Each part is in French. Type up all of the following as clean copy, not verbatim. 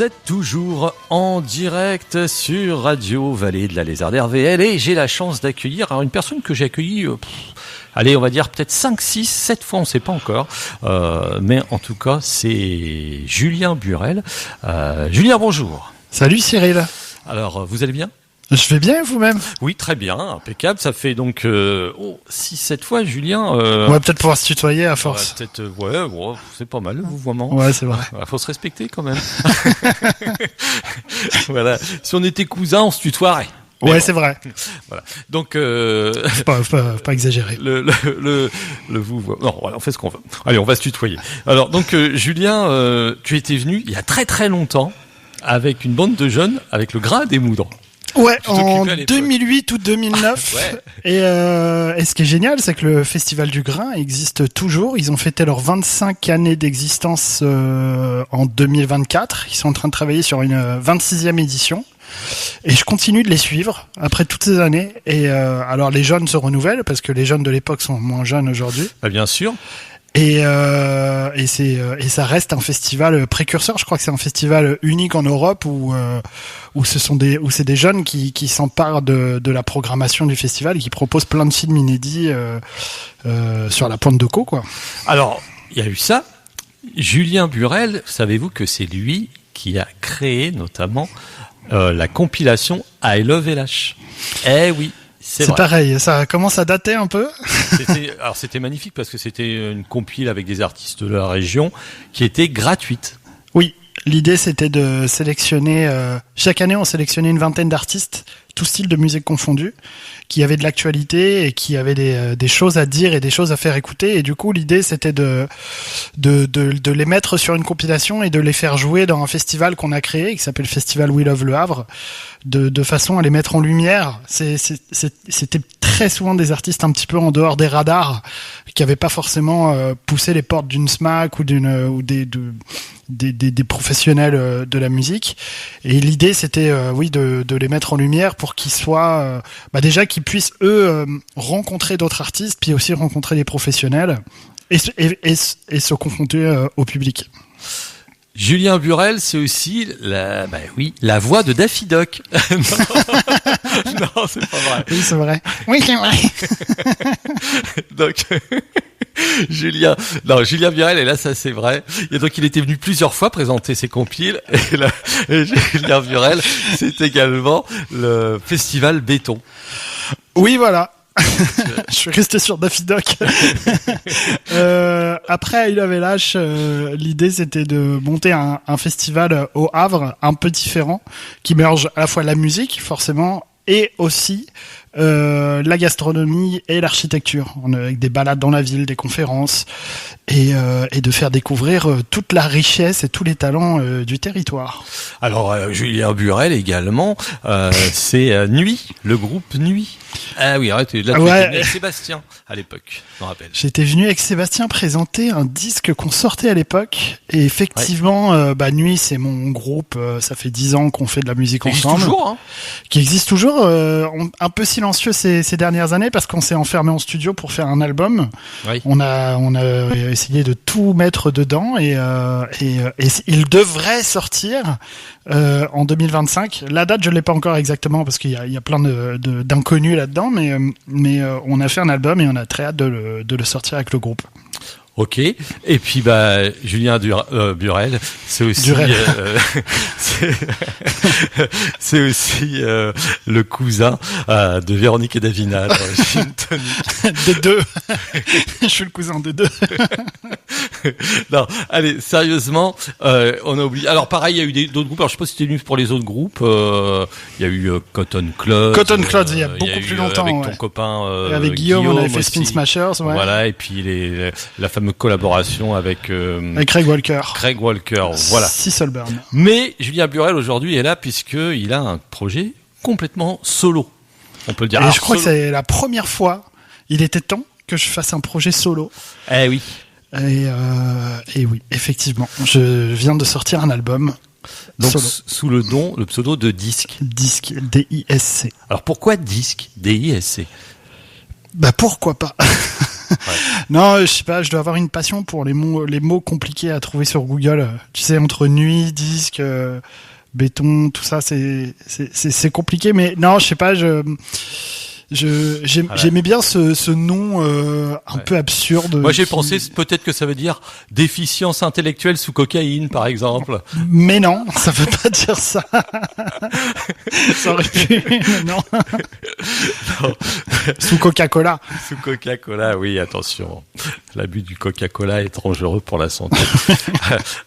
Vous êtes toujours en direct sur Radio Vallée de la Lézarde RVL et j'ai la chance d'accueillir une personne que j'ai accueillie, allez, on va dire peut-être 5, 6, 7 fois, on ne sait pas encore. Mais en tout cas, c'est Julien Burel. Julien, bonjour. Salut Cyril. Alors, vous allez bien ? Je vais bien, vous-même? Oui, très bien, impeccable. Ça fait donc 6-7 fois, Julien. On va peut-être pouvoir se tutoyer à force. Ouais, c'est pas mal, le vouvoiement. Ouais, c'est vrai. Faut se respecter quand même. Voilà. Si on était cousins, on se tutoierait. Ouais, c'est vrai. Voilà. Donc, Faut pas exagérer. le vouvoiement. Non, voilà, on fait ce qu'on veut. Allez, on va se tutoyer. Alors, donc, Julien, tu étais venu il y a très très longtemps avec une bande de jeunes avec le Grain des Moudres. Ouais, en 2008 ou 2009. Ouais. Et ce qui est génial, c'est que le Festival du Grain existe toujours. Ils ont fêté leurs 25 années d'existence en 2024. Ils sont en train de travailler sur une 26e édition. Et je continue de les suivre après toutes ces années. Et alors les jeunes se renouvellent parce que les jeunes de l'époque sont moins jeunes aujourd'hui. Bah, bien sûr. Et ça reste un festival précurseur. Je crois que c'est un festival unique en Europe où c'est des jeunes qui s'emparent de la programmation du festival et qui proposent plein de films inédits sur la pointe de Co, quoi. Alors, il y a eu ça. Julien Burel, savez-vous que c'est lui qui a créé notamment la compilation I Love LH. Eh oui. C'est pareil, ça commence à dater un peu. C'était magnifique parce que c'était une compile avec des artistes de la région qui était gratuite. Oui, l'idée c'était de sélectionner, chaque année on sélectionnait une vingtaine d'artistes, tout style de musique confondu, qui avaient de l'actualité et qui avaient des choses à dire et des choses à faire écouter. Et du coup l'idée c'était de les mettre sur une compilation et de les faire jouer dans un festival qu'on a créé, qui s'appelle Festival We Love Le Havre, de façon à les mettre en lumière. C'était très souvent des artistes un petit peu en dehors des radars, qui avaient pas forcément poussé les portes d'une SMAC ou des professionnels de la musique. Et l'idée c'était de les mettre en lumière pour qu'ils soient déjà qu'ils puissent eux rencontrer d'autres artistes, puis aussi rencontrer des professionnels et se confronter au public. Julien Burel, c'est aussi la voix de Daffy Duck. Non, c'est pas vrai. Oui, c'est vrai. Oui, c'est vrai. Donc, Julien Burel, et là, ça c'est vrai. Et donc, il était venu plusieurs fois présenter ses compiles. Et Julien Burel, c'est également le festival Béton. Oui, voilà. Je suis resté sur Daffy Duck. Après I Love LH, l'idée c'était de monter un festival au Havre un peu différent, qui mélange à la fois la musique forcément et aussi la gastronomie et l'architecture, avec des balades dans la ville, des conférences et de faire découvrir toute la richesse et tous les talents du territoire. Alors Julien Burel également, c'est Nuit, le groupe Nuit. Ah oui, arrête, là tu étais venu avec Sébastien à l'époque, je me rappelle. J'étais venu avec Sébastien présenter un disque qu'on sortait à l'époque et effectivement, Nuit c'est mon groupe, ça fait 10 ans qu'on fait de la musique ensemble. Toujours, hein. Qui existe toujours, un peu silencieux ces dernières années parce qu'on s'est enfermé en studio pour faire un album. Oui. On a essayé de tout mettre dedans et il devrait sortir en 2025. La date je l'ai pas encore exactement parce qu'il y a plein d'inconnus là-dedans, mais on a fait un album et on a très hâte de le sortir avec le groupe. Ok. Et puis Julien Burel, c'est aussi c'est aussi le cousin de Véronique et Davina. Des deux. Je suis le cousin des deux. Non, allez, sérieusement, on a oublié. Alors pareil, il y a eu d'autres groupes. Alors je sais pas si tu es venu pour les autres groupes. Il y a eu Cotton Cloud. Cotton Cloud, il y a beaucoup plus longtemps. Avec ton copain. Avec Guillaume, on avait fait Spin Smashers. Ouais. Voilà, et puis la fameuse collaboration avec Craig Walker. Voilà. Sisselburn. Mais Julien Burel aujourd'hui est là puisqu'il a un projet complètement solo. On peut le dire. Et je crois que c'est la première fois. Il était temps que je fasse un projet solo. Eh oui. Et oui, effectivement, je viens de sortir un album. Donc solo. Sous le pseudo de Disque. Disque, D-I-S-C. Alors pourquoi Disque, D-I-S-C? Pourquoi pas. Ouais. Non, je sais pas, je dois avoir une passion pour les mots compliqués à trouver sur Google. Tu sais, entre nuit, disque, béton, tout ça, c'est compliqué, mais non, je sais pas, j'aimais bien ce nom un peu absurde. Moi, j'ai pensé peut-être que ça veut dire déficience intellectuelle sous cocaïne, par exemple. Mais non, ça veut pas dire ça. Ça aurait pu, non. Non. Sous Coca-Cola. Sous Coca-Cola, oui, attention. L'abus du Coca-Cola est dangereux pour la santé.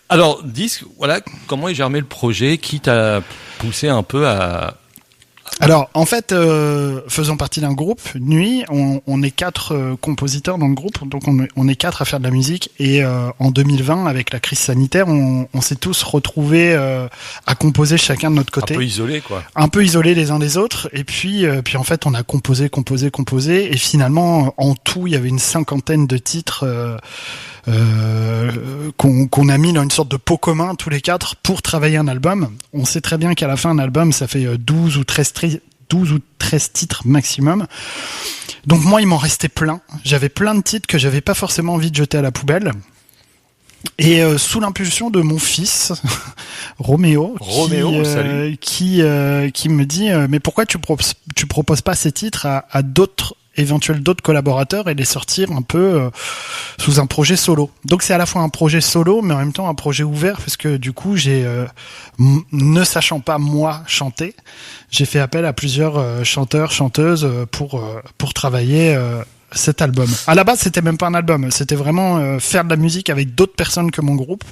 Alors, voilà, comment est germé le projet qui t'a poussé un peu à... Alors, en fait, faisant partie d'un groupe, Nuit, on est 4 compositeurs dans le groupe, donc on est 4 à faire de la musique. Et en 2020, avec la crise sanitaire, on s'est tous retrouvés à composer chacun de notre côté. Un peu isolés, quoi. Un peu isolés les uns des autres. Et puis en fait, on a composé. Et finalement, en tout, il y avait une 50aine de titres qu'on a mis dans une sorte de pot commun tous les 4 pour travailler un album. On sait très bien qu'à la fin, un album, ça fait 12 ou 13 titres maximum. Donc moi, il m'en restait plein. J'avais plein de titres que j'avais pas forcément envie de jeter à la poubelle. Et sous l'impulsion de mon fils, Roméo, qui me dit mais pourquoi tu proposes pas ces titres à d'autres collaborateurs et les sortir un peu sous un projet solo. Donc c'est à la fois un projet solo mais en même temps un projet ouvert parce que du coup j'ai ne sachant pas moi chanter, j'ai fait appel à plusieurs chanteurs, chanteuses pour travailler cet album. À la base, c'était même pas un album, c'était vraiment faire de la musique avec d'autres personnes que mon groupe.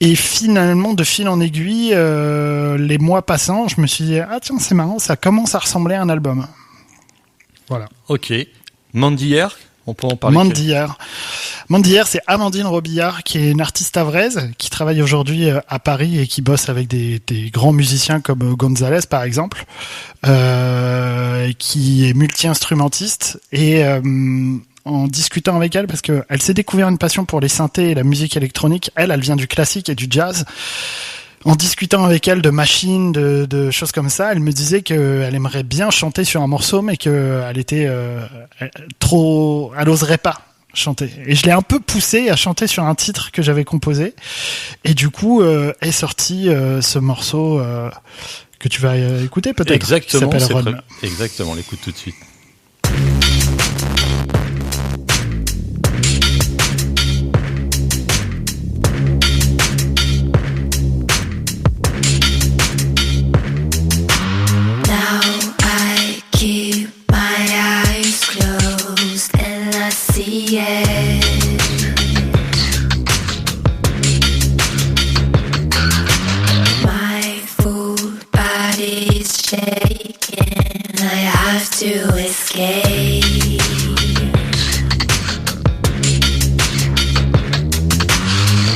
Et finalement, de fil en aiguille, les mois passant, je me suis dit ah tiens, c'est marrant, ça commence à ressembler à un album. Voilà. Ok. Mandière, on peut en parler. Mandière, c'est Amandine Robillard, qui est une artiste havraise, qui travaille aujourd'hui à Paris et qui bosse avec des grands musiciens comme Gonzalez, par exemple, qui est multi-instrumentiste. Et en discutant avec elle, parce que elle s'est découvert une passion pour les synthés et la musique électronique. Elle vient du classique et du jazz. En discutant avec elle de machines, de choses comme ça, elle me disait qu'elle aimerait bien chanter sur un morceau, mais qu'elle était elle oserait pas chanter. Et je l'ai un peu poussée à chanter sur un titre que j'avais composé. Et du coup, est sorti ce morceau que tu vas écouter peut-être. Exactement, qui s'appelle Run. Exactement, on l'écoute tout de suite. To escape.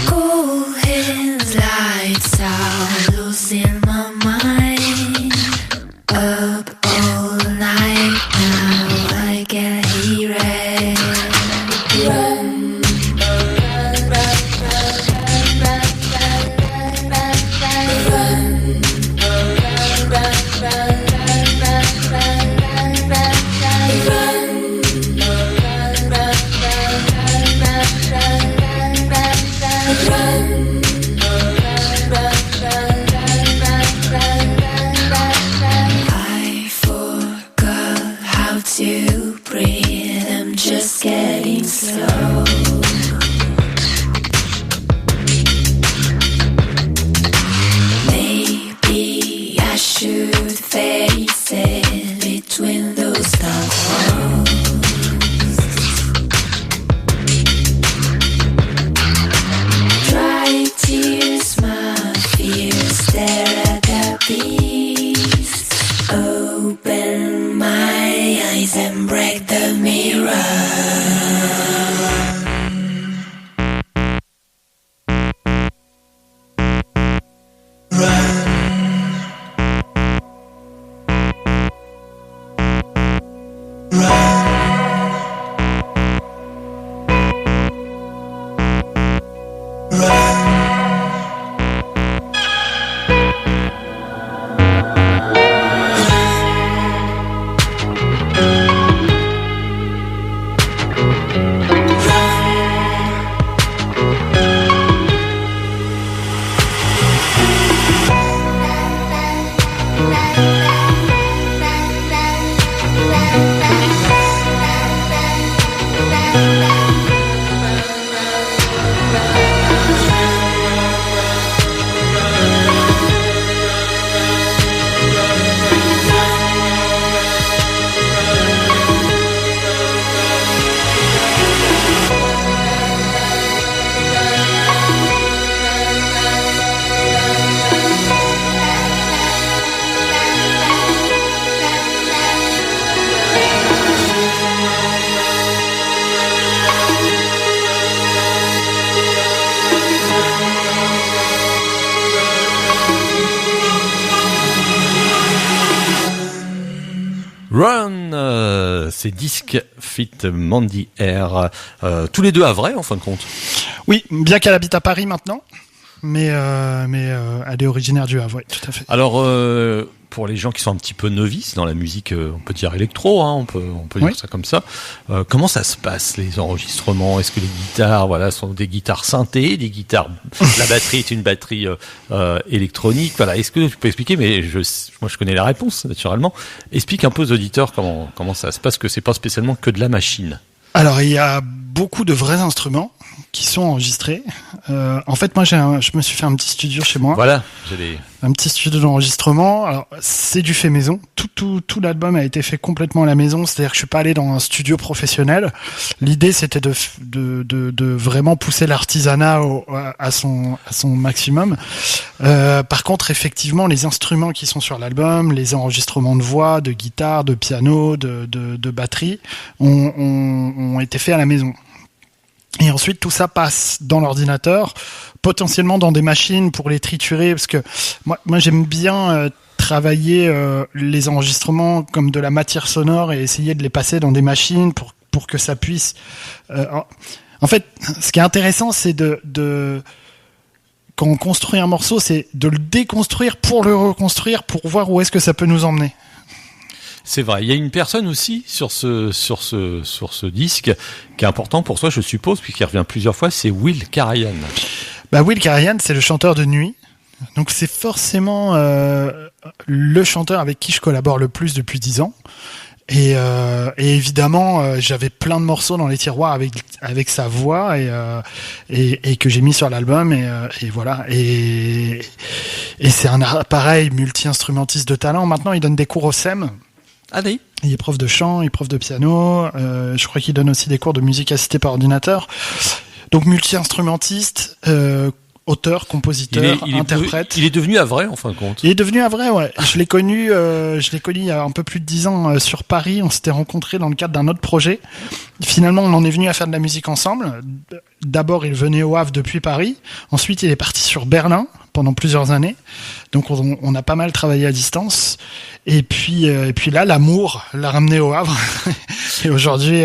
Cool hands, lights out, losing my mind. Up all night now, I can hear it. Run, run, run, run, run, run, run, run, run. To breathe, I'm just getting slow. Maybe I should face it between those stars. Dry tears, my fears stare at the beast. Open my eyes and break the mirror. Run, c'est Disque fit Mandy Air, tous les deux à vrai en fin de compte. Oui, bien qu'elle habite à Paris maintenant, mais elle est originaire du Havre, ouais, tout à fait. Alors, pour les gens qui sont un petit peu novices dans la musique, on peut dire électro, hein, on peut dire Oui. ça comme ça. Comment ça se passe les enregistrements? Est-ce que les guitares, voilà, sont des guitares synthées, des guitares, la batterie est une batterie électronique, voilà. Est-ce que tu peux expliquer? Mais moi, je connais la réponse naturellement. Explique un peu aux auditeurs comment ça se passe, que c'est pas spécialement que de la machine. Alors, il y a beaucoup de vrais instruments qui sont enregistrés. En fait, moi, je me suis fait un petit studio chez moi. Voilà, Un petit studio d'enregistrement. Alors, c'est du fait maison. Tout l'album a été fait complètement à la maison. C'est-à-dire que je suis pas allé dans un studio professionnel. L'idée, c'était de vraiment pousser l'artisanat à son maximum. Par contre, effectivement, les instruments qui sont sur l'album, les enregistrements de voix, de guitare, de piano, de batterie, ont été faits à la maison. Et ensuite, tout ça passe dans l'ordinateur, potentiellement dans des machines pour les triturer, parce que moi j'aime bien travailler les enregistrements comme de la matière sonore et essayer de les passer dans des machines pour que ça puisse... En fait, ce qui est intéressant, c'est quand on construit un morceau, c'est de le déconstruire pour le reconstruire, pour voir où est-ce que ça peut nous emmener. C'est vrai. Il y a une personne aussi sur ce disque qui est important pour toi, je suppose, puisqu'il revient plusieurs fois, c'est Will Karajan. Bah, Will Karajan, c'est le chanteur de Nuit. Donc c'est forcément le chanteur avec qui je collabore le plus depuis 10 ans. Et évidemment, j'avais plein de morceaux dans les tiroirs avec sa voix et que j'ai mis sur l'album et voilà. Et c'est un appareil multi-instrumentiste de talent. Maintenant, il donne des cours au SEM. Allez. Il est prof de chant, il est prof de piano. Je crois qu'il donne aussi des cours de musique assistée par ordinateur. Donc multi-instrumentiste, auteur, compositeur, interprète. Il est devenu à vrai en fin de compte. Il est devenu à vrai, ouais. Je l'ai connu il y a un peu plus de 10 ans sur Paris. On s'était rencontrés dans le cadre d'un autre projet. Finalement, on en est venu à faire de la musique ensemble. D'abord, il venait au Havre depuis Paris. Ensuite, il est parti sur Berlin pendant plusieurs années. Donc, on a pas mal travaillé à distance. Et puis là, l'amour l'a ramené au Havre. Et aujourd'hui,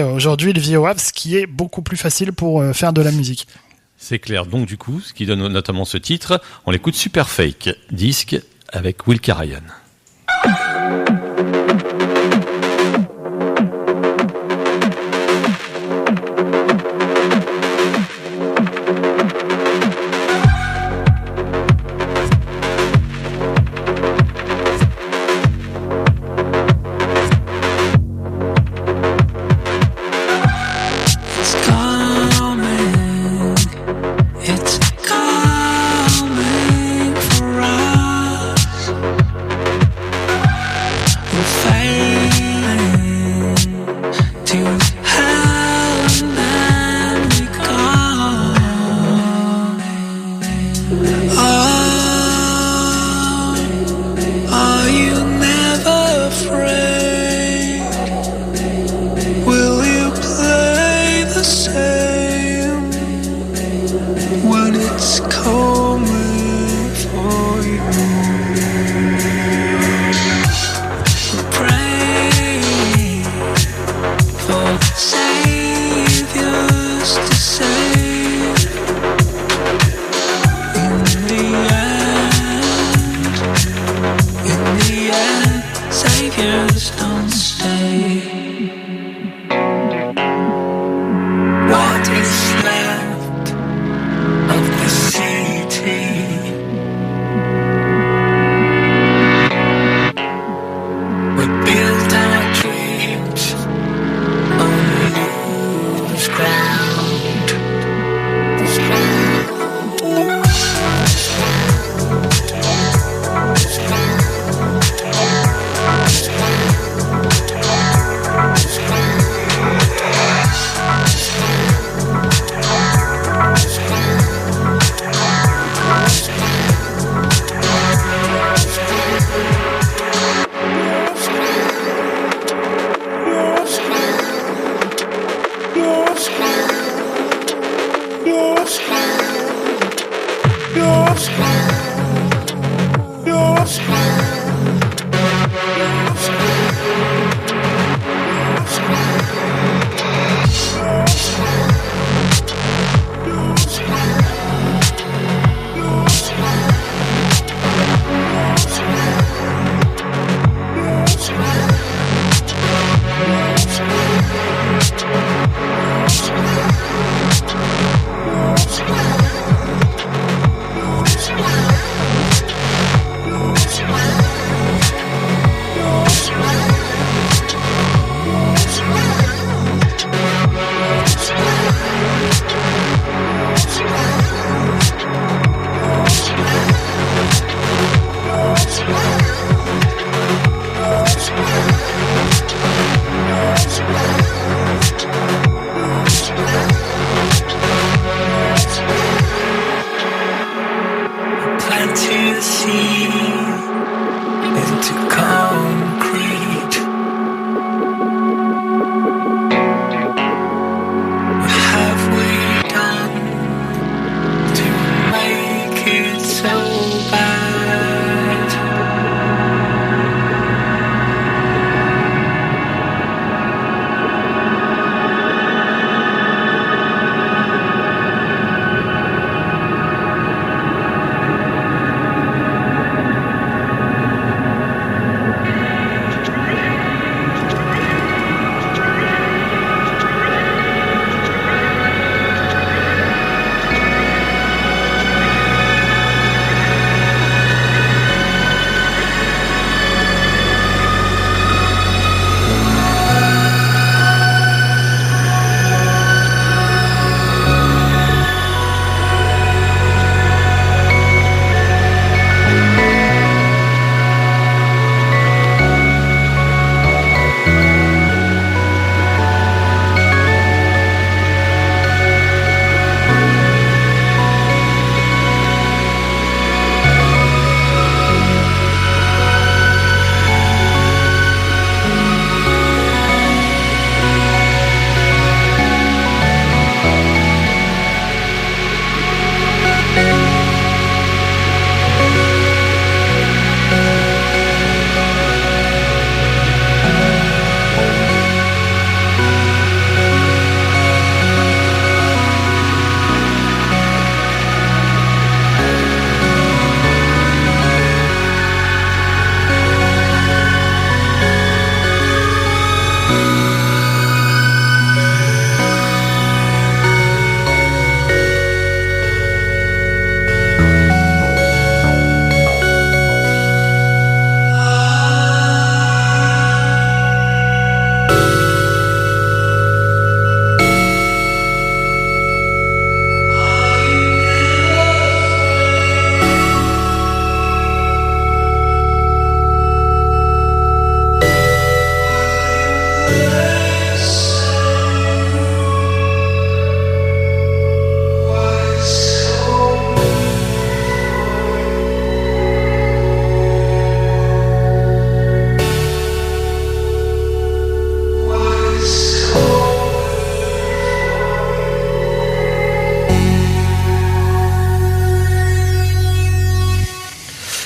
il vit au Havre, ce qui est beaucoup plus facile pour faire de la musique. C'est clair. Donc, du coup, ce qui donne notamment ce titre, on l'écoute Super Fake, disque avec Will Karajan.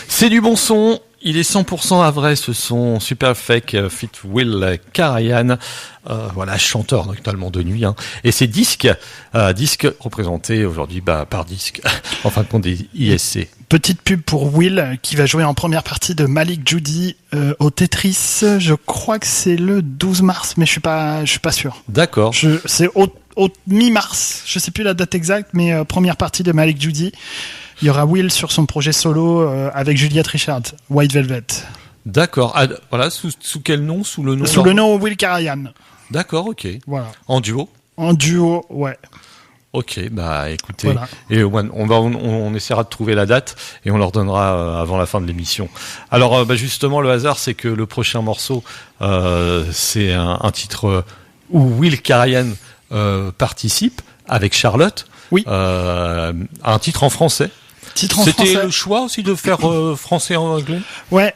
C'est du bon son, il est 100% à vrai ce son, Super Fake Fit Will Karajan, voilà, chanteur notamment de nuit, hein. Et c'est disque représenté aujourd'hui par disque, en fin de compte des ISC. Petite pub pour Will qui va jouer en première partie de Malik Judy au Tetris, je crois que c'est le 12 mars, mais je suis pas sûr. D'accord. C'est au mi-mars, je sais plus la date exacte, mais première partie de Malik Judy. Il y aura Will sur son projet solo avec Juliette Richard, White Velvet. D'accord. Ah, voilà, sous quel nom? Sous le nom? Sous le nom Will Karajan. D'accord, ok. Voilà. En duo? En duo, ouais. Ok, bah écoutez, Voilà. et on essaiera de trouver la date et on leur donnera avant la fin de l'émission. Alors justement, le hasard, c'est que le prochain morceau, c'est un titre où Will Karajan participe avec Charlotte. Oui. Un titre en français. Titre en français. C'était le choix aussi de faire français en anglais? Ouais,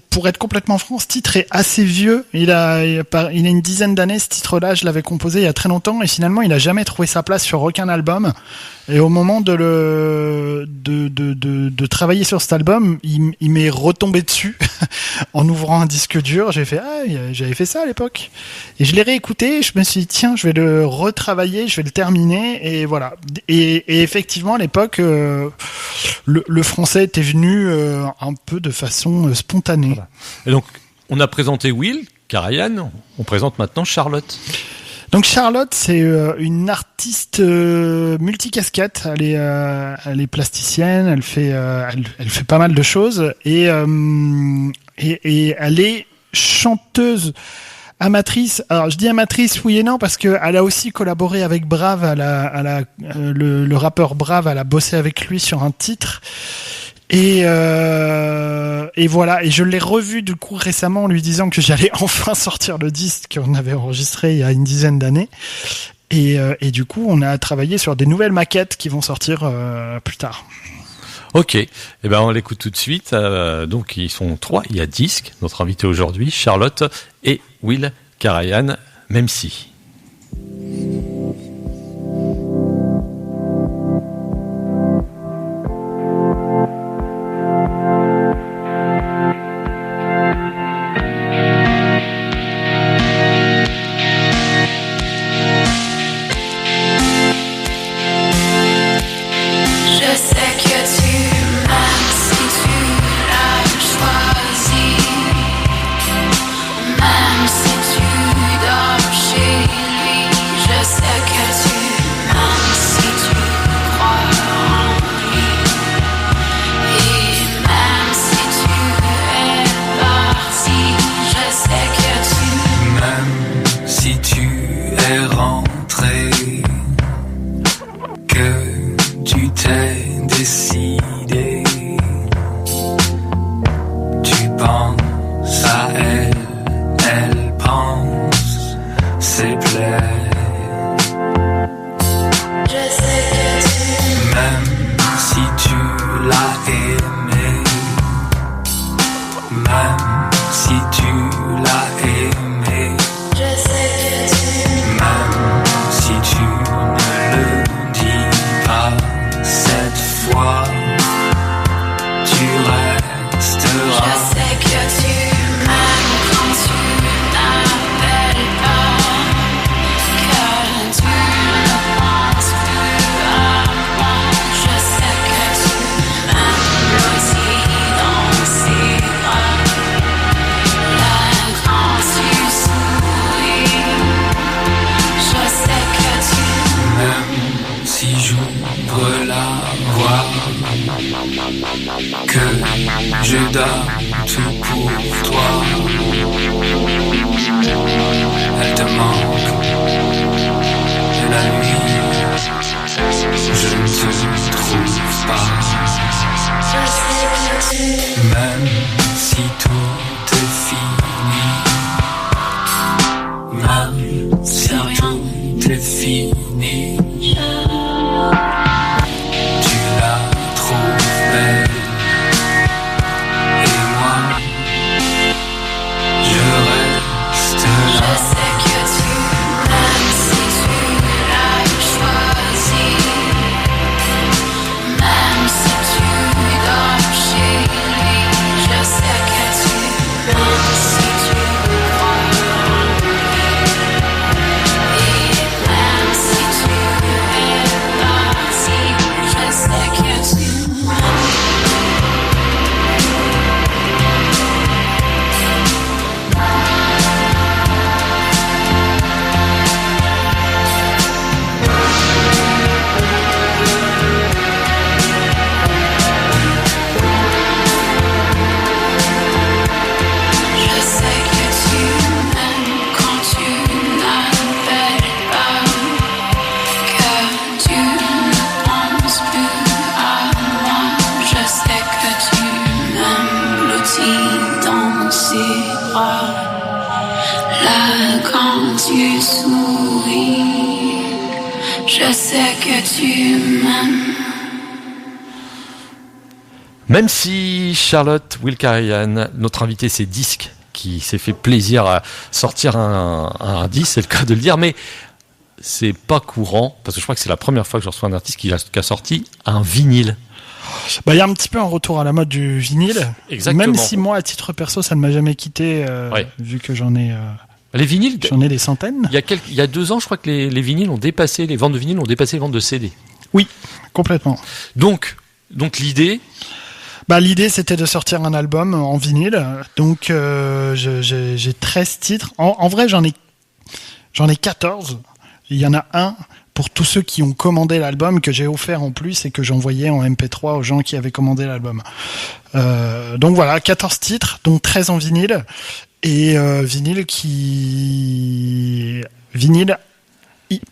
pour être complètement franc, ce titre est assez vieux. Il a une dizaine d'années, ce titre-là. Je l'avais composé il y a très longtemps et finalement, il a jamais trouvé sa place sur aucun album. Et au moment de travailler sur cet album, il m'est retombé dessus en ouvrant un disque dur. J'ai fait, j'avais fait ça à l'époque. Et je l'ai réécouté. Je me suis dit, tiens, je vais le retravailler, je vais le terminer. Et voilà. Et effectivement, à l'époque, le français était venu un peu de façon spontanée. Voilà. Et donc, on a présenté Will Karajan. On présente maintenant Charlotte. Donc Charlotte, c'est une artiste multicasquette. Elle est plasticienne. Elle fait pas mal de choses et elle est chanteuse amatrice. Alors je dis amatrice oui et non parce que elle a aussi collaboré avec Brave. Le rappeur Brave. Elle a bossé avec lui sur un titre. Et voilà, et je l'ai revu du coup récemment en lui disant que j'allais enfin sortir le disque qu'on avait enregistré il y a une dizaine d'années. Et du coup, on a travaillé sur des nouvelles maquettes qui vont sortir plus tard. Ok, ben on l'écoute tout de suite. Donc ils sont 3, il y a Disque, notre invité aujourd'hui, Charlotte et Will Karajan, même si. Même si Charlotte Wilkarian, notre invité, c'est Disque, qui s'est fait plaisir à sortir un disque, c'est le cas de le dire, mais c'est pas courant, parce que je crois que c'est la première fois que je reçois un artiste qui a sorti un vinyle. Bah, il y a un petit peu un retour à la mode du vinyle. Exactement. Même si moi, à titre perso, ça ne m'a jamais quitté, vu que j'en ai des centaines. Il y a 2 ans, je crois que les vinyles ont dépassé, les ventes de vinyles ont dépassé les ventes de CD. Oui, complètement. Donc l'idée. Bah, l'idée, c'était de sortir un album en vinyle. Donc, j'ai 13 titres. En vrai, j'en ai 14. Il y en a un pour tous ceux qui ont commandé l'album que j'ai offert en plus et que j'envoyais en MP3 aux gens qui avaient commandé l'album. Donc voilà, 14 titres, dont 13 en vinyle. Et vinyle,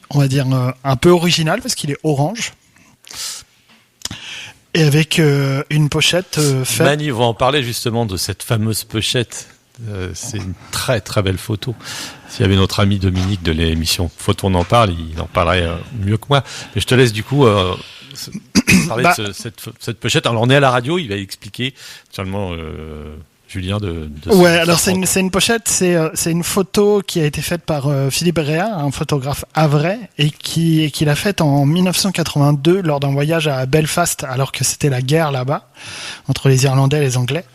on va dire, un peu original parce qu'il est orange. Et avec une pochette faite... Mani va en parler justement de cette fameuse pochette. C'est une très très belle photo. S'il y avait notre ami Dominique de l'émission Photo, on en parle, il en parlerait mieux que moi. Mais je te laisse du coup parler de cette pochette. Alors on est à la radio, il va expliquer seulement Julien de ouais, alors c'est une pochette, c'est une photo qui a été faite par Philippe Réa, un photographe havrais, et qu'il a faite en 1982 lors d'un voyage à Belfast, alors que c'était la guerre là-bas entre les Irlandais et les Anglais.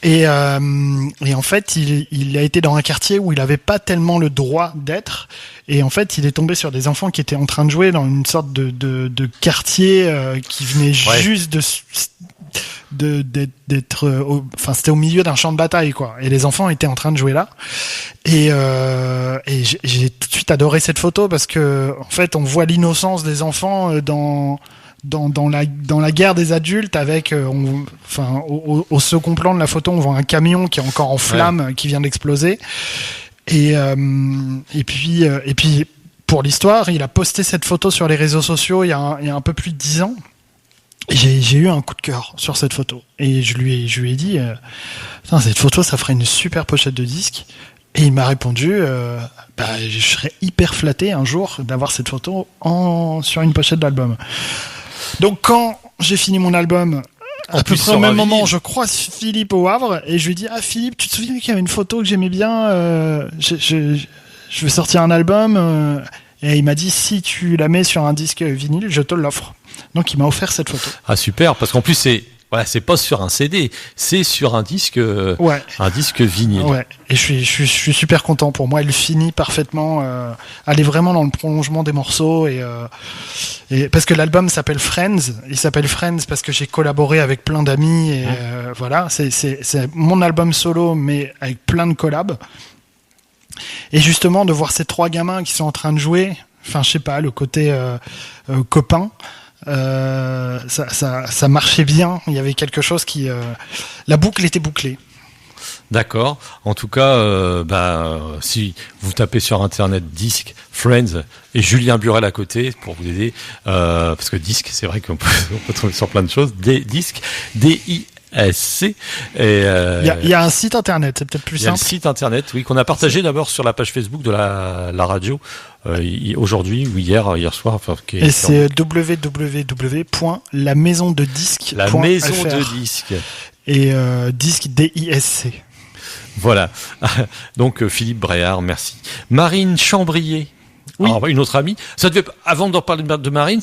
Et en fait, il a été dans un quartier où il avait pas tellement le droit d'être. Et en fait, il est tombé sur des enfants qui étaient en train de jouer dans une sorte de quartier qui venait juste d'être, enfin, c'était au milieu d'un champ de bataille, quoi. Et les enfants étaient en train de jouer là. Et j'ai tout de suite adoré cette photo parce que, en fait, on voit l'innocence des enfants dans la guerre des adultes avec au second plan de la photo on voit un camion qui est encore en flammes, qui vient d'exploser et puis pour l'histoire il a posté cette photo sur les réseaux sociaux il y a un peu plus de 10 ans et j'ai eu un coup de cœur sur cette photo et je lui ai dit cette photo ça ferait une super pochette de disque. Et il m'a répondu, je serais hyper flatté un jour d'avoir cette photo sur une pochette d'album. Donc quand j'ai fini mon album, à peu près au même moment, je croise Philippe au Havre et je lui dis Philippe, tu te souviens qu'il y avait une photo que j'aimais bien, je veux sortir un album et il m'a dit si tu la mets sur un disque vinyle, je te l'offre. Donc il m'a offert cette photo. Ah super, parce qu'en plus c'est pas sur un CD, c'est sur un disque vinyle. Ouais. Et je suis super content. Pour moi, elle finit parfaitement. Elle est vraiment dans le prolongement des morceaux et parce que l'album s'appelle Friends. Il s'appelle Friends parce que j'ai collaboré avec plein d'amis et voilà. C'est mon album solo, mais avec plein de collabs. Et justement, de voir ces 3 gamins qui sont en train de jouer. Enfin, je sais pas, le côté copain. Ça marchait bien. Il y avait quelque chose qui, la boucle était bouclée. D'accord. En tout cas, si vous tapez sur internet Disque, Friends et Julien Burel à côté pour vous aider, parce que Disque, c'est vrai qu'on peut trouver sur plein de choses. Disque, DISC. Il y a un site internet, c'est peut-être plus simple. Il y a le site internet, oui, qu'on a partagé d'abord sur la page Facebook de la radio aujourd'hui ou hier soir. Enfin, et c'est www.lamaisondedisque.fr. La maison de disque. Et disque DISC. Voilà. Donc Philippe Bréard, merci. Marine Chambrier. Oui. Alors, une autre amie. Avant d'en parler de Marine,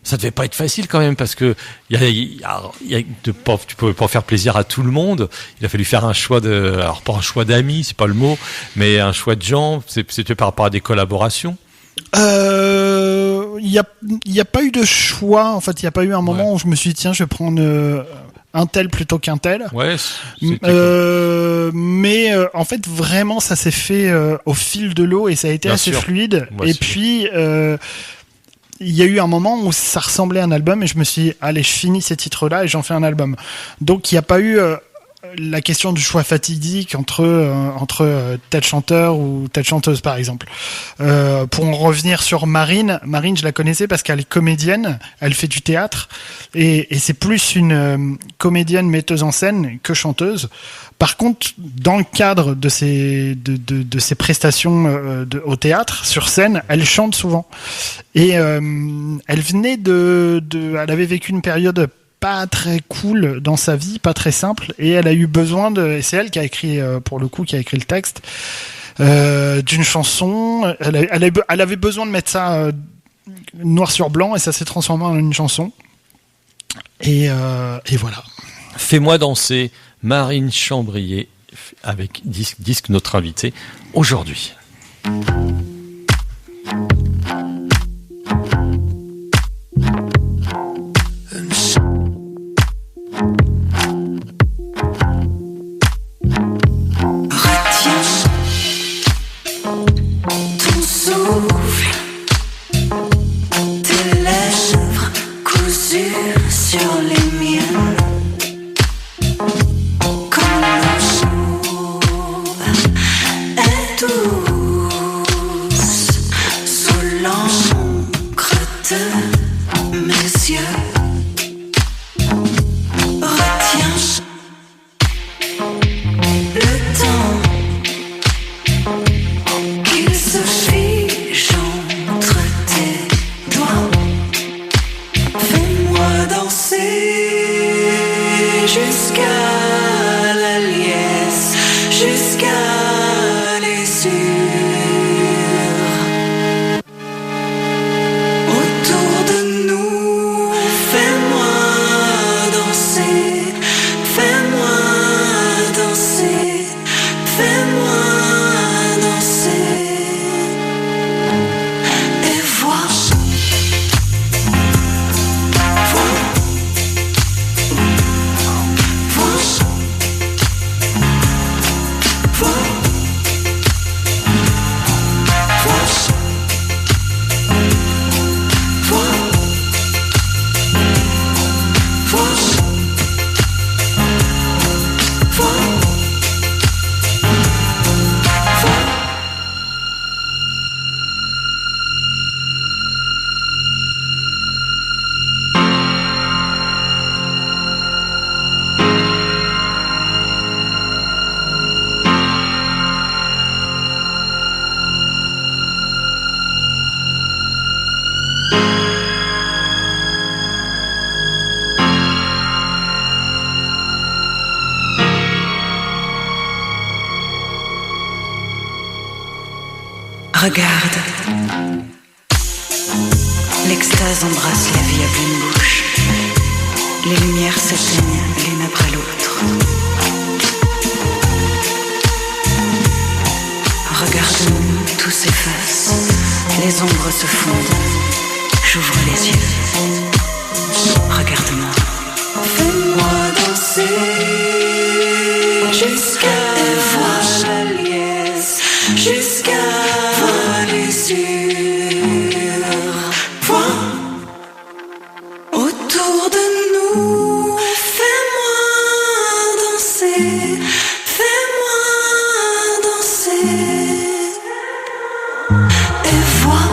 ça devait pas être facile quand même parce que tu pouvais pas faire plaisir à tout le monde. Il a fallu faire un choix alors pas un choix d'amis, c'est pas le mot, mais un choix de gens. C'était par rapport à des collaborations. Il y a pas eu de choix. En fait, il y a pas eu un moment où je me suis dit tiens, je vais prendre un tel plutôt qu'un tel. Ouais. Mais en fait, vraiment, ça s'est fait au fil de l'eau et ça a été assez fluide. Et puis, il y a eu un moment où ça ressemblait à un album et je me suis dit, allez, je finis ces titres-là et j'en fais un album. Donc, il n'y a pas eu la question du choix fatidique entre tel chanteur ou telle chanteuse, par exemple. Pour en revenir sur Marine, je la connaissais parce qu'elle est comédienne, elle fait du théâtre et c'est plus une comédienne metteuse en scène que chanteuse. Par contre, dans le cadre de ses prestations au théâtre, sur scène, elle chante souvent. Et elle venait elle avait vécu une période pas très cool dans sa vie, pas très simple, et elle a eu besoin et c'est elle qui a écrit, pour le coup, qui a écrit le texte, d'une chanson. Elle avait besoin de mettre ça noir sur blanc, et ça s'est transformé en une chanson. Et voilà. Fais-moi danser, Marine Chambrier, avec Disque notre invité aujourd'hui. Regarde, l'extase embrasse la vie à pleine bouche. Les lumières s'éteignent l'une après l'autre. Regarde-nous, tout s'efface, les ombres se fondent. J'ouvre les yeux, regarde-moi. Fais-moi danser jusqu'à voir la liesse, jusqu'à les yeux, vois autour de nous. Fais-moi danser, fais-moi danser, et vois.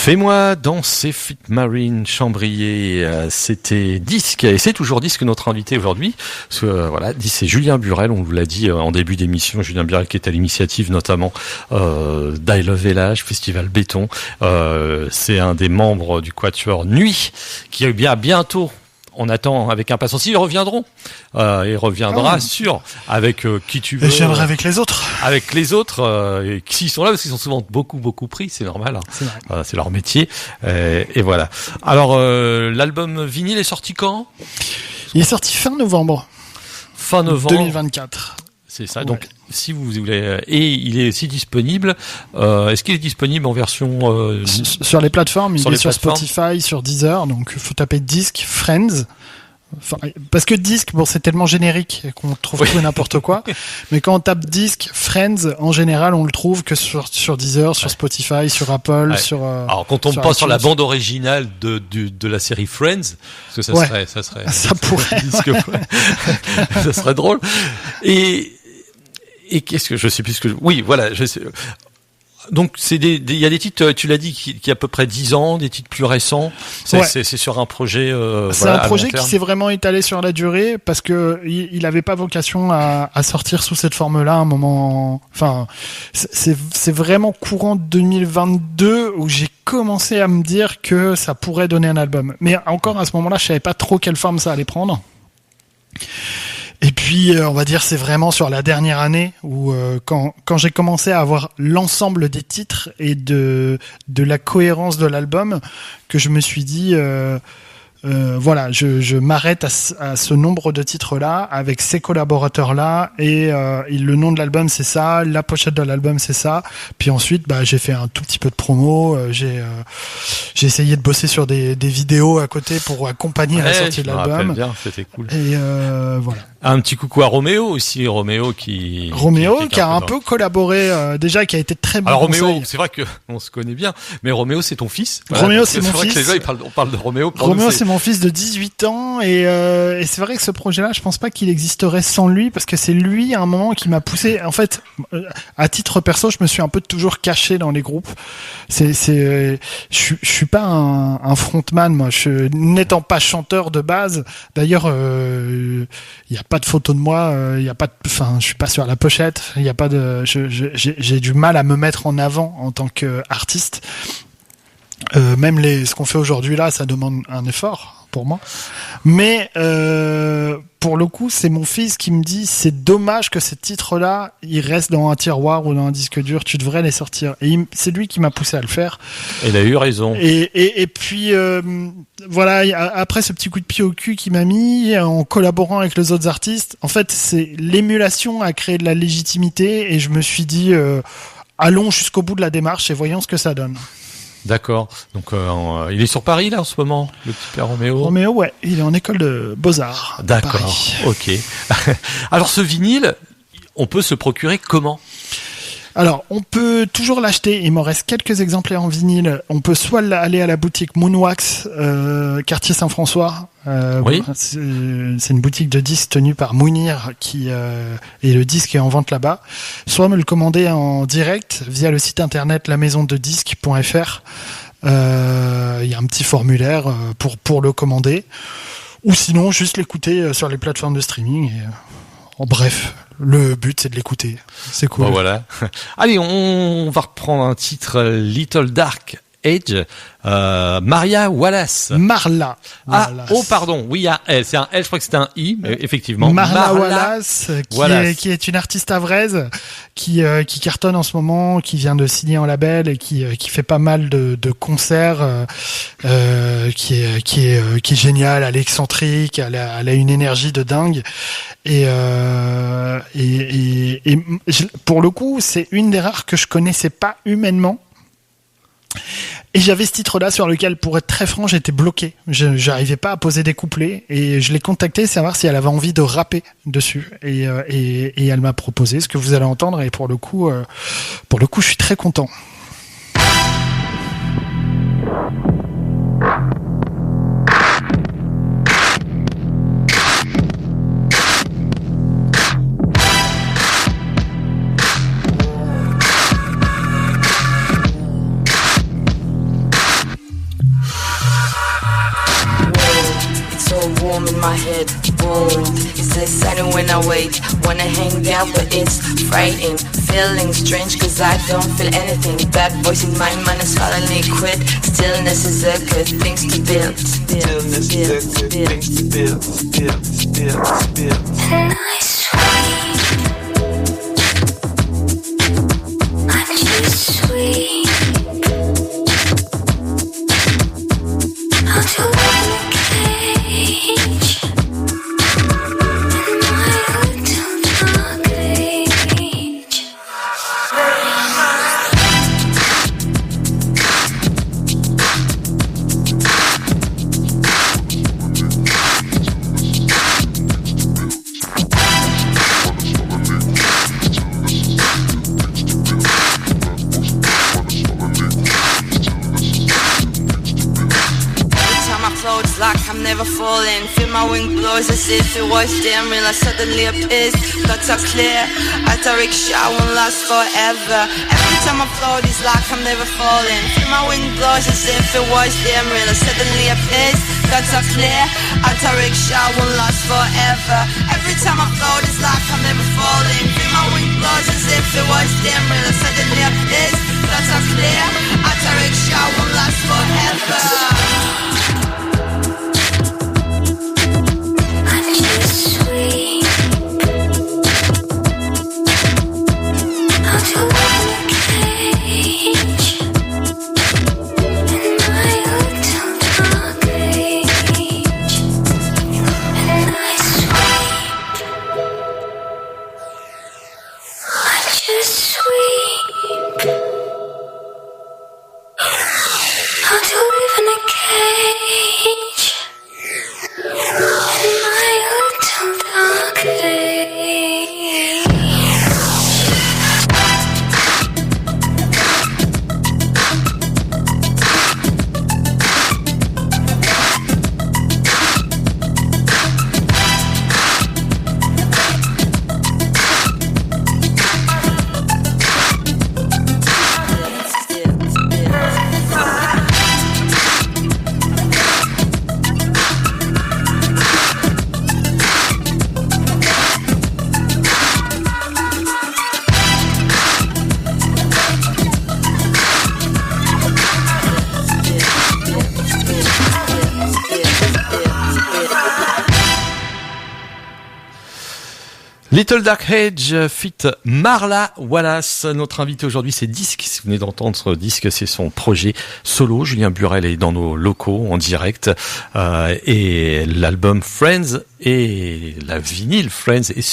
Fais-moi danser fit Marine Chambrier, c'était Disque, et c'est toujours Disque notre invité aujourd'hui. Voilà, c'est Julien Burel, on vous l'a dit en début d'émission, Julien Burel qui est à l'initiative notamment d'I Love Village, Festival Béton. C'est un des membres du Quatuor Nuit qui est bien bientôt. On attend avec impatience. Ils reviendront. Il reviendra sûr avec qui tu veux. Je viendrai avec les autres. Avec les autres, qui sont là parce qu'ils sont souvent beaucoup pris. C'est normal. C'est vrai. C'est leur métier. Et voilà. Alors l'album vinyle est sorti quand ? Il est sorti fin novembre. Fin novembre 2024. C'est ça. Ouais. Donc, si vous voulez, et il est aussi disponible. Est-ce qu'il est disponible en version Sur les plateformes, sur il les est sur plateformes. Spotify, sur Deezer, donc il faut taper Disque Friends. Enfin, parce que disque, bon, c'est tellement générique qu'on trouve tout et n'importe quoi. Mais quand on tape disque Friends, en général, on le trouve que sur Deezer, sur Spotify, sur Apple, Ouais. sur. Alors, quand on sur pense sur la iTunes. bande originale de la série Friends, parce que Ouais. ça serait, Ça pourrait, disque- ça serait drôle. Et qu'est-ce que je sais plus ce que oui, voilà, je sais. Donc il y a des titres, tu l'as dit, qui a à peu près 10 ans, des titres plus récents. Ouais. C'est sur un projet. C'est voilà, un à projet long qui terme. s'est vraiment étalé sur la durée parce que il avait pas vocation à sortir sous cette forme-là à un moment. Enfin, c'est vraiment courant 2022 où j'ai commencé à me dire que ça pourrait donner un album. Mais encore à ce moment-là, je savais pas trop quelle forme ça allait prendre. Et puis, on va dire, c'est vraiment sur la dernière année où quand j'ai commencé à avoir l'ensemble des titres et de la cohérence de l'album, que je me suis dit, voilà, je m'arrête à ce nombre de titres-là, avec ces collaborateurs-là, et le nom de l'album c'est ça, la pochette de l'album c'est ça. Puis ensuite, bah, j'ai fait un tout petit peu de promo, j'ai essayé de bosser sur des vidéos à côté pour accompagner la Ouais, sortie de je me rappelle l'album. bien, c'était cool. Et voilà. Un petit coucou à Roméo aussi, Roméo qui A un peu collaboré déjà, qui a été très bon. Alors Roméo, conseil. c'est vrai que on se connaît bien, mais Roméo c'est ton fils. Roméo, parce c'est que mon vrai fils. que les gens on parle de Roméo. Pour Roméo, nous, c'est mon fils de 18 ans et c'est vrai que ce projet-là, je pense pas qu'il existerait sans lui parce que c'est lui à un moment qui m'a poussé. En fait, à titre perso, je me suis un peu toujours caché dans les groupes. Je suis pas un frontman, moi. N'étant pas chanteur de base. D'ailleurs, il y a pas de photo de moi. Il y a pas enfin, je suis pas sur la pochette. Il y a pas de. J'ai du mal à me mettre en avant en tant qu'artiste. Même ce qu'on fait aujourd'hui là, ça demande un effort pour moi. Mais pour le coup, c'est mon fils qui me dit c'est dommage que ces titres-là, ils restent dans un tiroir ou dans un disque dur. Tu devrais les sortir. Et c'est lui qui m'a poussé à le faire. Il a eu raison. Et puis voilà, après ce petit coup de pied au cul qu'il m'a mis en collaborant avec les autres artistes, en fait, c'est l'émulation a créé de la légitimité et je me suis dit allons jusqu'au bout de la démarche et voyons ce que ça donne. D'accord. Donc il est sur Paris là en ce moment, le petit père Roméo. Roméo, ouais, il est en école de Beaux-Arts. à D'accord. Paris. Ok. Alors ce vinyle, on peut se procurer comment? Alors, on peut toujours l'acheter. Il m'en reste quelques exemplaires en vinyle. On peut soit aller à la boutique Moonwax, quartier Saint-François. Oui. C'est une boutique de disques tenue par Mounir et le disque est en vente là-bas. Soit me le commander en direct via le site internet lamaisondedisques.fr. Il y a un petit formulaire pour le commander. Ou sinon, juste l'écouter sur les plateformes de streaming. Et, en bref, le but, c'est de l'écouter. C'est cool. Bon, voilà. Allez, on va reprendre un titre Little Dark Age. Maria Wallace. Marla. Ah, Wallace. oh pardon, oui, il y a un L, c'est un L, je crois que c'était un I, mais effectivement. Marla Wallace, Wallace. qui est une artiste avraise, qui cartonne en ce moment, qui vient de signer en label et qui fait pas mal de concerts, qui est géniale, elle est excentrique, elle a une énergie de dingue et pour le coup, c'est une des rares que je connaissais pas humainement. Et j'avais ce titre-là sur lequel, pour être très franc, j'étais bloqué. J'arrivais pas à poser des couplets et je l'ai contactée savoir si elle avait envie de rapper dessus. Et elle m'a proposé ce que vous allez entendre et pour le coup, je suis très content. In my head, boom. It's exciting when I wake, wanna hang out, but it's frightening. Feeling strange, cause I don't feel anything. Bad voice in my mind is finally quit. Stillness is a good thing to build. Stillness is a good thing to build. And I sweet, I'm just sweet. I'll do cage in my little dark cage. never falling. Feel my wind blows as if it was damn real. I suddenly appears, thoughts are clear. At a rickshaw won't last forever. Every time I float it's like I'm never falling. Feel my wind blows as if it was damn real. I suddenly appears, thoughts are clear. At a rickshaw won't last forever. Every time I float it's like I'm never falling. Feel my wind blows as if it was damn real. I suddenly appears, thoughts are clear. At a rickshaw won't last forever. Little Dark Age fit Marla Wallace. Notre invité aujourd'hui, c'est Disque. Si vous venez d'entendre Disque, c'est son projet solo. Julien Burel est dans nos locaux en direct. Et l'album Friends et la vinyle Friends. Et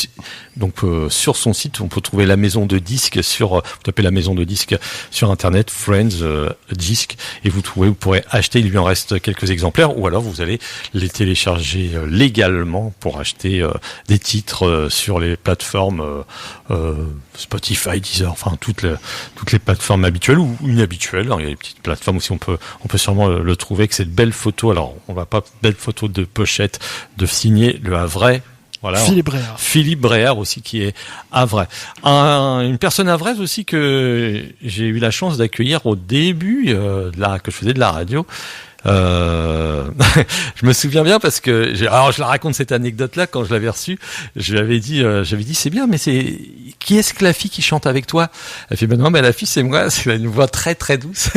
donc sur son site, on peut trouver la maison de disques vous tapez la maison de disques sur internet, Friends Disque, et vous pourrez acheter. Il lui en reste quelques exemplaires, ou alors vous allez les télécharger légalement pour acheter des titres sur les plateformes Spotify, Deezer, enfin toutes les plateformes habituelles ou inhabituelles. Alors, il y a des petites plateformes aussi, on peut sûrement le trouver avec cette belle photo. Alors on va pas belle photo de pochette de signer le Havrais. Voilà. Philippe Bréard aussi, qui est havrais. Une personne havraise aussi que j'ai eu la chance d'accueillir au début que je faisais de la radio. Je me souviens bien parce que je la raconte cette anecdote là. Quand je l'avais reçue, j'avais dit c'est bien, mais qui est-ce que la fille qui chante avec toi? Elle fait non, mais la fille c'est moi. C'est une voix très très douce.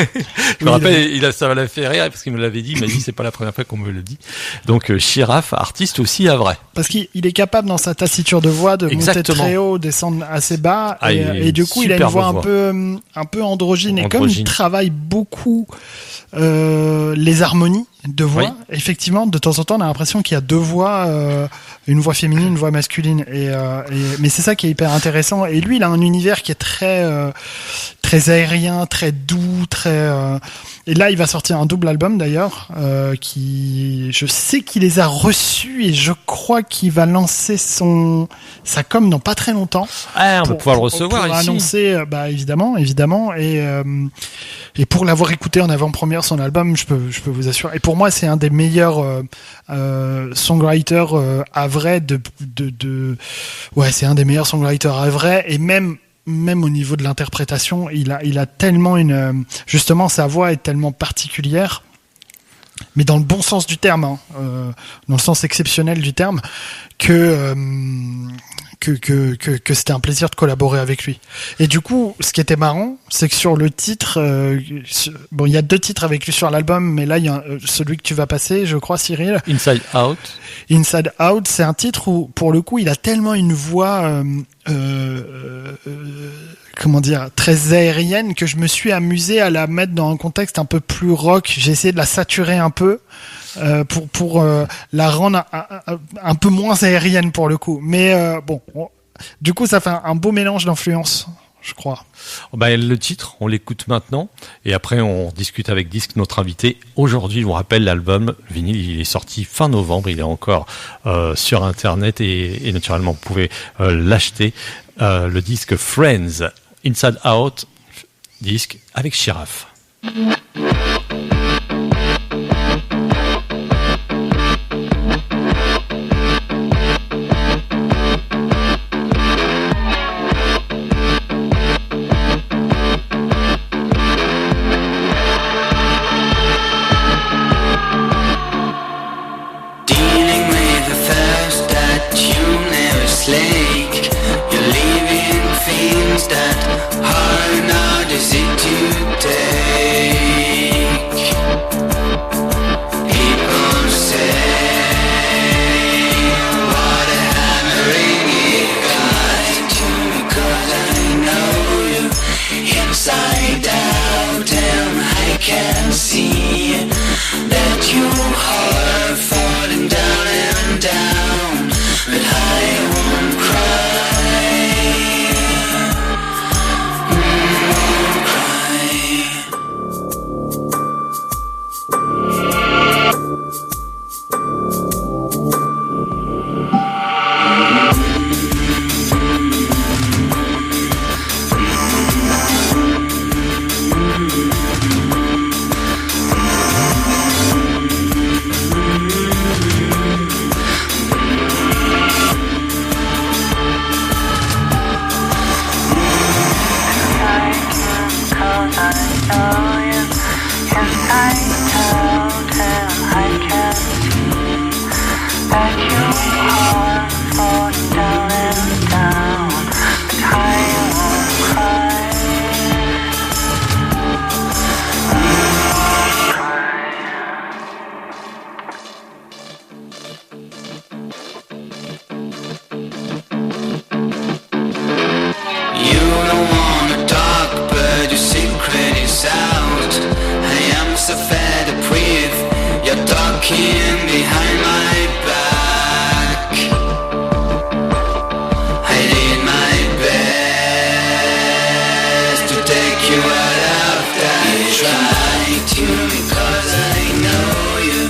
Je me rappelle, ça m'a fait rire parce qu'il me l'avait dit. Il m'a dit c'est pas la première fois qu'on me le dit. Donc Chiraf, artiste aussi havrais. Parce qu'il est capable dans sa tassiture de voix de monter très haut, descendre assez bas, et du coup il a une voix un peu androgyne. Et comme il travaille beaucoup les harmonies de voix, oui. Effectivement, de temps en temps, on a l'impression qu'il y a deux voix, une voix féminine, une voix masculine, mais c'est ça qui est hyper intéressant. Et lui, il a un univers qui est très aérien, très doux, et là, il va sortir un double album d'ailleurs, je sais qu'il les a reçus et je crois qu'il va lancer sa com dans pas très longtemps. On va pouvoir le recevoir pour ici. Annoncer, évidemment, et pour l'avoir écouté en avant-première son album, je peux vous assurer. Et pour moi, c'est un des meilleurs songwriters havrais c'est un des meilleurs songwriters havrais, et même au niveau de l'interprétation, il a tellement justement, sa voix est tellement particulière, mais dans le bon sens du terme, dans le sens exceptionnel du terme, que c'était un plaisir de collaborer avec lui. Et du coup, ce qui était marrant, c'est que sur le titre, il y a 2 titres avec lui sur l'album, mais là, il y a celui que tu vas passer, je crois, Cyril. Inside Out. Inside Out, c'est un titre où, pour le coup, il a tellement une voix, très aérienne, que je me suis amusé à la mettre dans un contexte un peu plus rock. J'ai essayé de la saturer un peu, pour la rendre un peu moins aérienne pour le coup. Mais du coup, ça fait un beau mélange d'influences, je crois. Le titre, on l'écoute maintenant, et après on discute avec Disque, notre invité. Aujourd'hui, je vous rappelle, l'album vinyle, il est sorti fin novembre, il est encore sur internet, et naturellement vous pouvez l'acheter. Le disque Friends, Inside Out, Disque avec Chiraf. that hard now is it to take? People say what a hammering it got to me, 'cause I know you inside out and I can see that you are falling down and down, but I won't cry, won't cry. Behind my back, I did my best to take you out of that. You try to, because I know you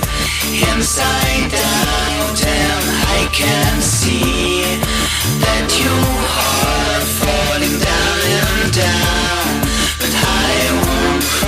inside out, and I can see that you are falling down and down, but I won't cry.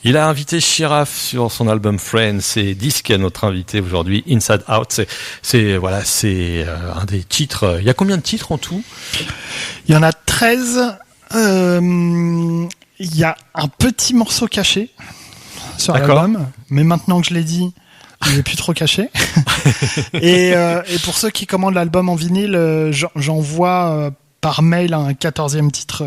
Il a invité Shiraf sur son album Friends, c'est Disque à notre invité aujourd'hui, Inside Out. C'est un des titres. Il y a combien de titres en tout? Il y en a 13. Il y a un petit morceau caché sur l'album, mais maintenant que je l'ai dit, il n'est plus trop caché. et pour ceux qui commandent l'album en vinyle, j'envoie par mail un 14e titre,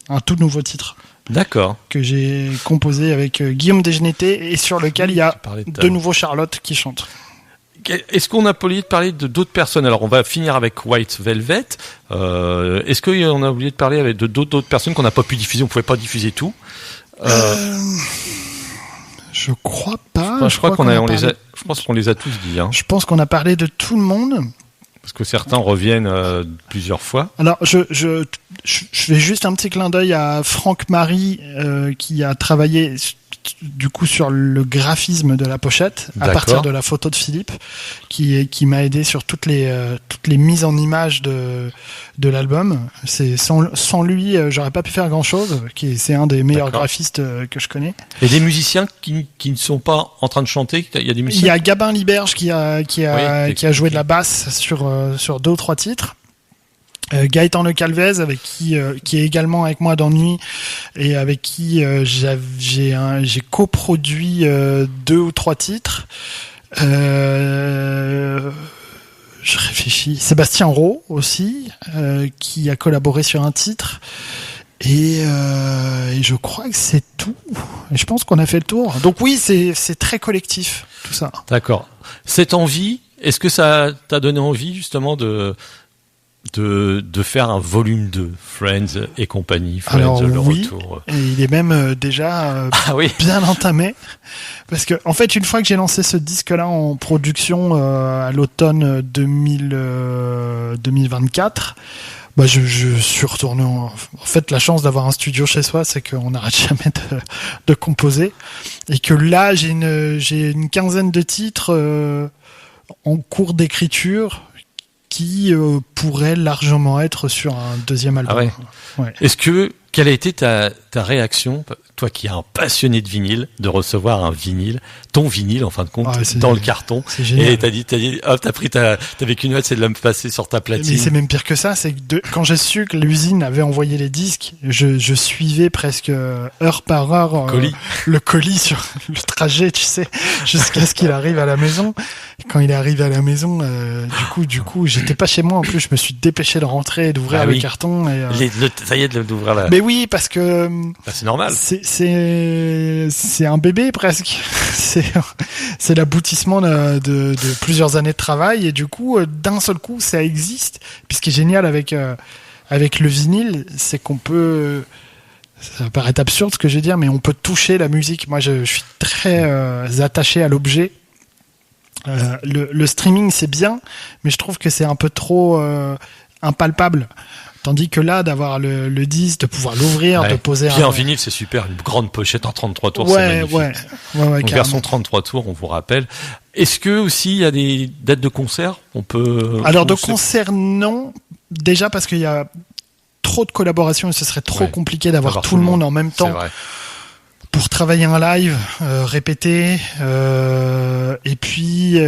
un tout nouveau titre. D'accord. Que j'ai composé avec Guillaume Desgeneté et sur lequel il y a de nouveau Charlotte qui chante. Est-ce qu'on a oublié de parler de d'autres personnes? Alors on va finir avec White Velvet. Est-ce qu'on a oublié de parler avec d'autres personnes qu'on n'a pas pu diffuser? On ne pouvait pas diffuser tout. Je crois pas. Je pense qu'on les a tous dit. Hein. Je pense qu'on a parlé de tout le monde. Parce que certains reviennent plusieurs fois. Alors, je fais juste un petit clin d'œil à Franck Marie qui a travaillé du coup sur le graphisme de la pochette à partir de la photo de Philippe, qui m'a aidé sur toutes les mises en image de l'album. C'est sans lui, j'aurais pas pu faire grand chose. C'est un des meilleurs graphistes que je connais. Et des musiciens qui ne sont pas en train de chanter. Il y a des musiciens. Il y a Gabin Liberge qui a joué de la basse sur 2 ou 3 titres. Gaëtan Le Calvez, avec qui est également avec moi dans Nuit et avec qui j'ai coproduit 2 ou 3 titres. Je réfléchis. Sébastien Rowe aussi, qui a collaboré sur un titre. Et je crois que c'est tout. Et je pense qu'on a fait le tour. Donc oui, c'est très collectif tout ça. D'accord. Cette envie, est-ce que ça t'a donné envie justement de faire un volume 2, Friends et compagnie, Friends, Alors le oui, retour. et il est même déjà Ah oui. bien entamé. Parce que, en fait, une fois que j'ai lancé ce disque-là en production à l'automne 2024, bah je suis retourné en fait, la chance d'avoir un studio chez soi, c'est qu'on n'arrête jamais de composer. Et que là, j'ai une quinzaine de titres en cours d'écriture qui pourraient largement être sur un deuxième album. Ah ouais. Ouais. Quelle a été ta réaction, toi qui es un passionné de vinyle, de recevoir un vinyle, ton vinyle en fin de compte, dans le carton, c'est génial. et t'as dit, hop, t'avais qu'une hâte, c'est de le passer sur ta platine. Mais c'est même pire que ça, c'est que quand j'ai su que l'usine avait envoyé les disques, je suivais presque heure par heure le colis sur le trajet, tu sais, jusqu'à ce qu'il arrive à la maison. Quand il est arrivé à la maison, du coup, j'étais pas chez moi en plus, je me suis dépêché de rentrer et d'ouvrir le carton. Et, ça y est, d'ouvrir la... Mais oui, parce que c'est normal. C'est un bébé presque. C'est l'aboutissement de plusieurs années de travail et du coup, d'un seul coup, ça existe. Puis ce qui est génial avec le vinyle, c'est qu'on peut... Ça va paraître absurde ce que je vais dire, mais on peut toucher la musique. Moi, je suis très attaché à l'objet. Le streaming, c'est bien, mais je trouve que c'est un peu trop impalpable. Tandis que là, d'avoir le disque, de pouvoir l'ouvrir, de poser Puis en vinyle, c'est super. Une grande pochette en 33 tours, c'est magnifique. Ouais, donc, version 33 tours, on vous rappelle. Est-ce que aussi, il y a des dates de concert? On peut... Alors, de concert, non. Déjà parce qu'il y a trop de collaborations et ce serait trop compliqué d'avoir tout le monde en même temps. C'est vrai. Pour travailler un live, répéter, et puis,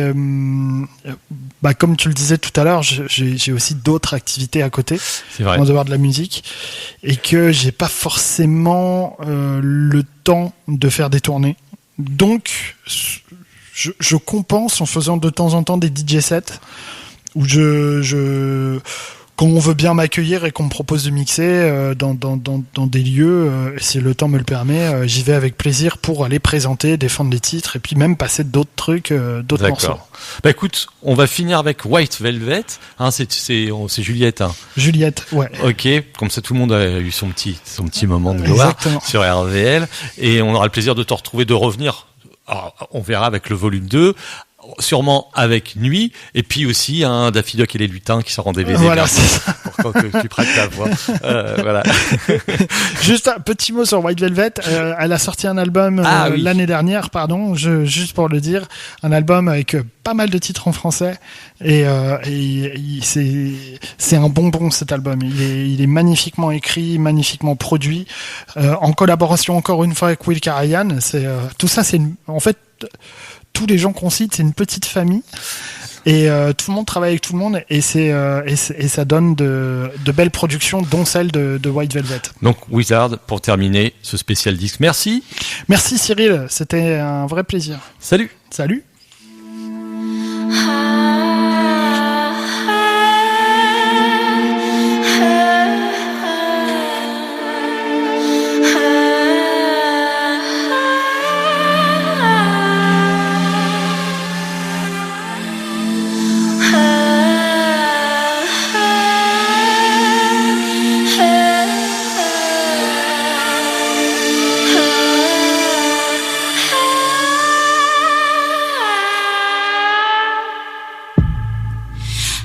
comme tu le disais tout à l'heure, j'ai aussi d'autres activités à côté, en dehors de la musique, et que j'ai pas forcément le temps de faire des tournées. Donc, je compense en faisant de temps en temps des DJ sets où quand on veut bien m'accueillir et qu'on me propose de mixer dans des lieux, si le temps me le permet, j'y vais avec plaisir pour aller présenter, défendre les titres et puis même passer d'autres trucs, d'autres morceaux. Bah écoute, on va finir avec White Velvet. Hein, c'est Juliette. Hein. Juliette, ouais. Ok, comme ça tout le monde a eu son petit moment de gloire sur RVL et on aura le plaisir de te retrouver, de revenir. Alors, on verra avec le volume 2. Sûrement avec Nuit, et puis aussi un Daffy Duck et les lutins qui sort en DVD. Voilà, c'est ça. Pour que tu prêtes ta voix. Voilà. Juste un petit mot sur White Velvet. Elle a sorti un album l'année dernière, juste pour le dire, un album avec pas mal de titres en français, et c'est un bonbon cet album. Il est magnifiquement écrit, magnifiquement produit, en collaboration encore une fois avec Will Karajan. Tout ça, en fait. Tous les gens qu'on cite, c'est une petite famille et tout le monde travaille avec tout le monde et ça donne de belles productions, dont celle de White Velvet. Donc Wizard, pour terminer ce spécial disque. Merci Cyril, c'était un vrai plaisir. Salut.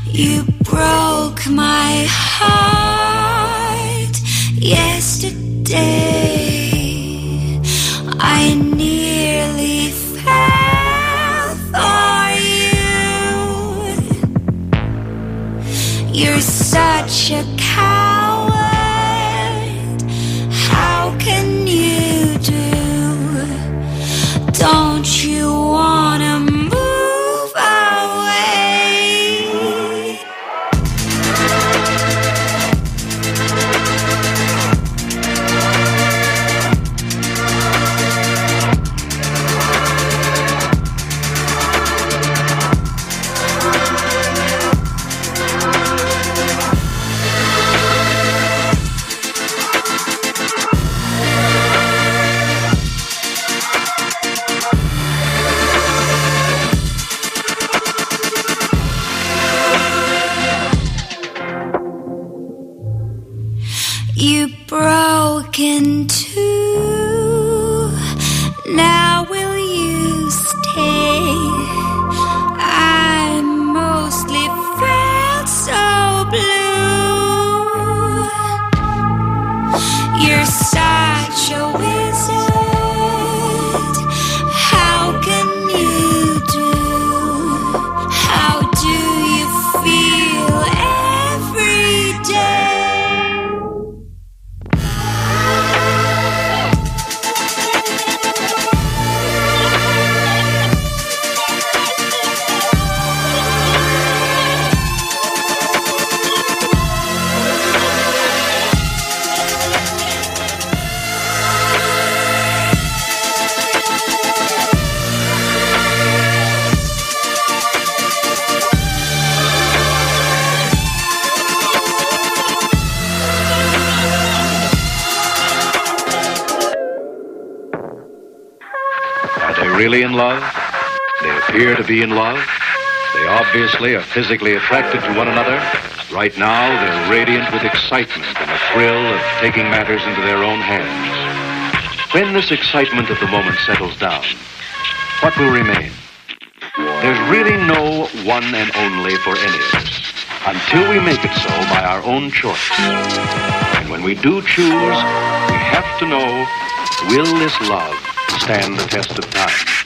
You broke my heart yesterday. I nearly fell for you. You're such a coward. How can you do? Don't you wanna move away? really in love. They appear to be in love. They obviously are physically attracted to one another. Right now, they're radiant with excitement and the thrill of taking matters into their own hands. When this excitement of the moment settles down, what will remain? There's really no one and only for any of us, until we make it so by our own choice. And when we do choose, we have to know, will this love stand the test of time?